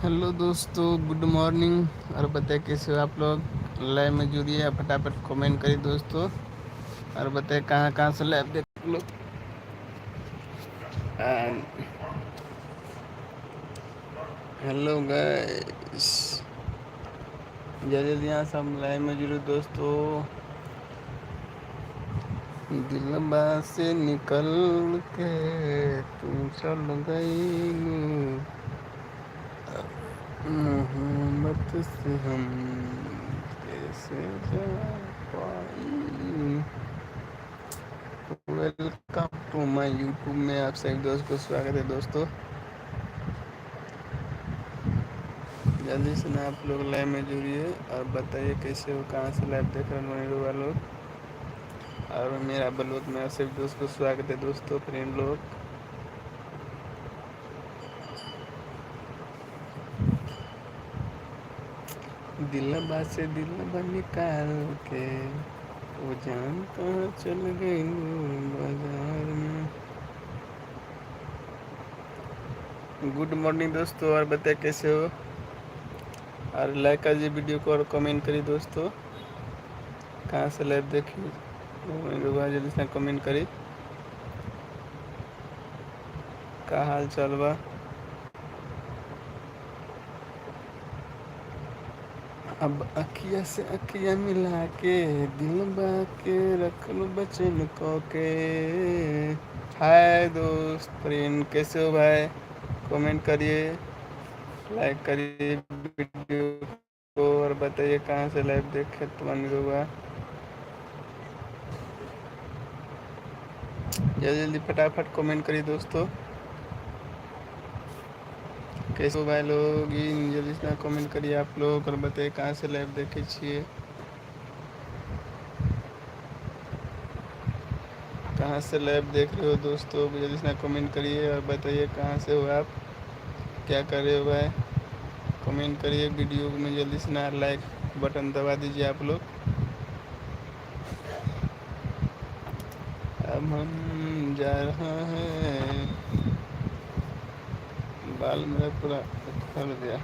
Hello दोस्तों, good morning. और बताए कैसे हो आप लोग। लाइव में जुड़िए, फटाफट कमेंट करिए दोस्तों। और बताए कहाँ कहाँ से लाइव देख लो। हेलो गाइस, जल्दी यहाँ से हम लाइव में जुड़े दोस्तों। दिलबा से निकल के तू चल गई, मोहब्बत से हम कैसे जा पाई। वेलकम टू माय यूट्यूब में आप सभी दोस्त को स्वागत है दोस्तों। जल्दी से ना आप लोग लाइव में जुड़िए और बताइए कैसे हो, कहाँ से लाइव देख रहे हैं मेरे वालों। और मेरा बलवत में आप सभी दोस्त को स्वागत है दोस्तों, फ्रेंड लोग। दिलबा से दिलबा निकाल के वो जान कहाँ चल गई बाजार में। गुड मॉर्निंग दोस्तों, और बताइए कैसे हो। और लाइक कीजिए वीडियो को और कमेंट करिए दोस्तों, कहाँ से लाइव देखिए। जल्दी से कमेंट करी का हाल चाल बा। अब अखिया से अखिया मिला के दिल के रख लो बचन को के। हाय दोस्त, फ्रेंड, कैसे हो भाई। कमेंट करिए, लाइक करिए वीडियो को और बताइए कहाँ से लाइव देखे तो बन होगा। जल्दी जल्दी फटाफट कमेंट करिए दोस्तों, कैसे हो भाई लोग। जल्दी से कमेंट करिए आप लोग और बताइए कहाँ से लाइव देखे छिए, कहाँ से लाइव देख रहे हो दोस्तों। जल्दी से कमेंट करिए और बताइए कहाँ से हो आप, क्या कर रहे हो भाई। कमेंट करिए वीडियो में, जल्दी से ना लाइक बटन दबा दीजिए आप लोग। अब हम जा रहा है, बाल मेरा पूरा उखड़ गया।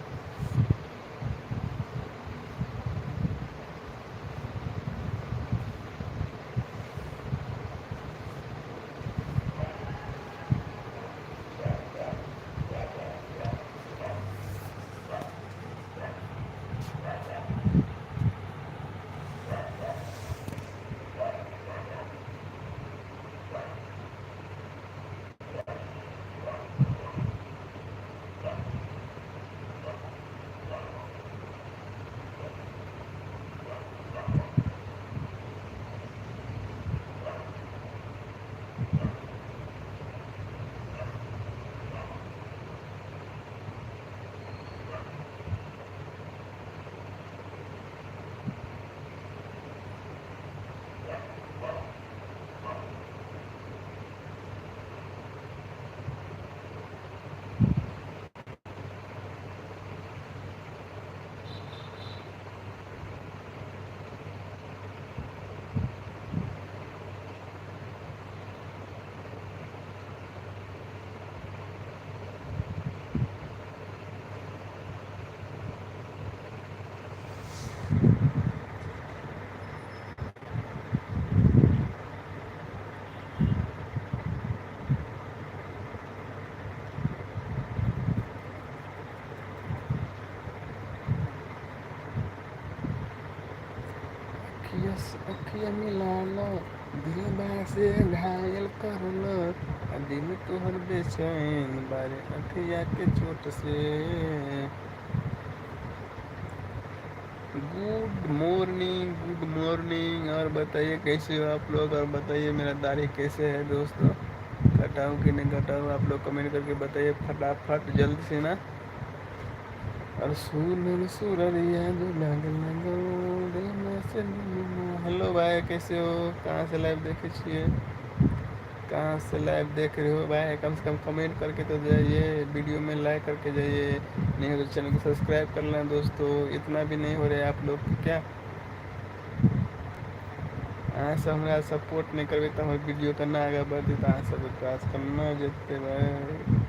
अखिया से अखिया मिला लो, दिल से घायल कर लो, दिल तोहर बेचैन बारे अखिया के चोट से। Good morning, good morning. और बताइए कैसे हो आप लोग, और बताइए मेरा दाढ़ी कैसे है दोस्तों, कटाऊँ कि नहीं कटाऊँ। आप लोग कमेंट करके बताइए फटाफट जल्दी से ना। और सुनर सुररिया जो लागल लागल दिल में से हेलो भाई, कैसे हो, कहाँ से लाइव देखे छिए, कहाँ से लाइव देख रहे हो भाई। कम से कम कमेंट करके तो जाइए, वीडियो में लाइक करके जाइए। नहीं हो तो चैनल को सब्सक्राइब कर लें दोस्तों, इतना भी नहीं हो रहा है आप लोग की क्या। अहाँ सब हमारा सपोर्ट नहीं करबे तो हमारे वीडियो करना आगे बढ़ती तो अहाँ सब विकास करना जेते भाई।